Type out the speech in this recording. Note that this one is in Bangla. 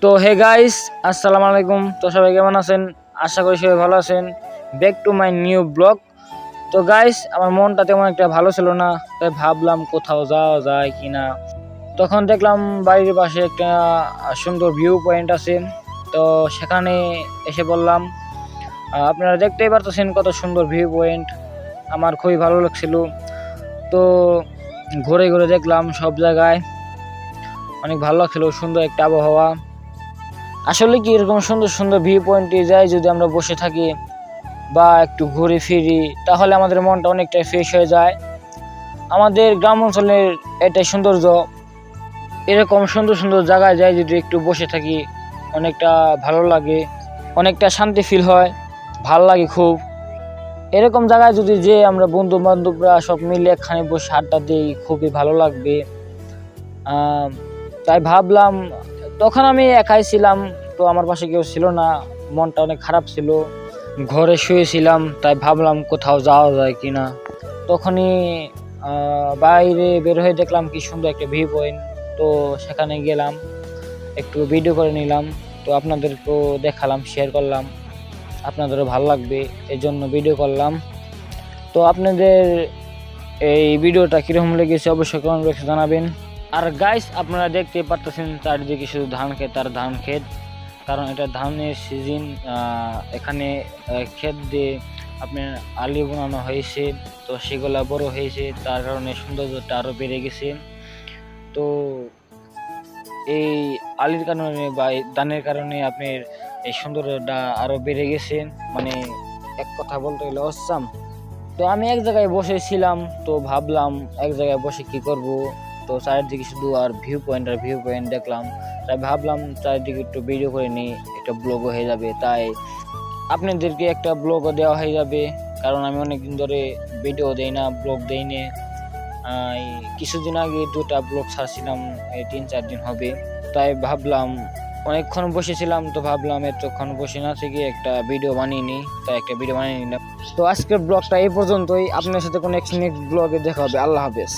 তো হে গাইস, আসসালামু আলাইকুম। তো সবাই কেমন আছেন? আশা করি সবাই ভালো আছেন। Back to my new blog. তো গাইস, আমার মনটা তেমন একটা ভালো ছিল না, তাই ভাবলাম কোথাও যাওয়া যায় কিনা। তখন দেখলাম বাড়ির পাশে একটা সুন্দর ভিউ পয়েন্ট আছে, তো সেখানে এসে বললাম। আপনারা দেখতেই পারতেছেন কত সুন্দর ভিউ পয়েন্ট, আমার খুবই ভালো লাগছিল। তো ঘুরে ঘুরে দেখলাম সব জায়গায়, অনেক ভালো লাগছিল, সুন্দর একটা আবহাওয়া। আসলে কি এরকম সুন্দর সুন্দর ভিউ পয়েন্টে যাই যদি আমরা বসে থাকি বা একটু ঘুরে ফিরি, তাহলে আমাদের মনটা অনেকটাই ফ্রেশ হয়ে যায়। আমাদের গ্রাম অঞ্চলের এটাই সৌন্দর্য। এরকম সুন্দর সুন্দর জায়গায় যাই যদি একটু বসে থাকি, অনেকটা ভালো লাগে, অনেকটা শান্তি ফিল হয়, ভালো লাগে খুব। এরকম জায়গায় যদি যে আমরা বন্ধু বান্ধবরা সব মিলে একখানে বসে আড্ডা দিই, খুবই ভালো লাগবে। তাই ভাবলাম, তখন আমি একাই ছিলাম, তো আমার পাশে কেউ ছিল না, মনটা অনেক খারাপ ছিল, ঘরে শুয়েছিলাম। তাই ভাবলাম কোথাও যাওয়া যায় কিনা। তখনই বাইরে বের হয়ে দেখলাম কি সুন্দর একটা ভিউ পয়েন্ট। তো সেখানে গেলাম, একটু ভিডিও করে নিলাম, তো আপনাদেরকেও দেখালাম, শেয়ার করলাম, আপনাদেরও ভালো লাগবে এই জন্য ভিডিও করলাম। তো আপনাদের এই ভিডিওটা কীরকম লেগেছে অবশ্যই কমেন্ট বক্সে জানাবেন। আর গাইস, আপনারা দেখতে পারতেছেন চারিদিকে শুধু ধান ক্ষেত আর ধান ক্ষেত, কারণ এটা ধানের সিজন। এখানে ক্ষেত দিয়ে আপনার আলি বানানো হয়েছে, তো সেগুলা বড় হয়েছে, তার কারণে সৌন্দর্যটা আরও বেড়ে গেছে। তো এই আলির কারণে বা ধানের কারণে আপনার এই সৌন্দর্যটা আরও বেড়ে গেছে, মানে এক কথা বলতে গেলে অসাম। তো আমি এক জায়গায় বসেছিলাম, তো ভাবলাম এক জায়গায় বসে কি করব। তো চারিদিকে শুধু আর ভিউ পয়েন্ট দেখলাম, তাই ভাবলাম চারিদিকে একটু ভিডিও করে নিই, একটা ব্লগও হয়ে যাবে। তাই আপনাদেরকে একটা ব্লগও দেওয়া হয়ে যাবে, কারণ আমি অনেকদিন ধরে ভিডিও দেই না, ব্লগ দেই না। কিছুদিন আগে 2টা ব্লগ ছাড়ছিলাম, এই 3-4 দিন হবে। তাই ভাবলাম অনেকক্ষণ বসেছিলাম, তো ভাবলাম এতক্ষণ বসে না থেকে একটা ভিডিও বানিয়ে নিই, তাই একটা ভিডিও বানিয়ে নিলাম। তো আজকের ব্লগটা এই পর্যন্তই। আপনার সাথে কোনো নেক্সট ব্লগে দেখা হবে। আল্লাহ হাফেজ।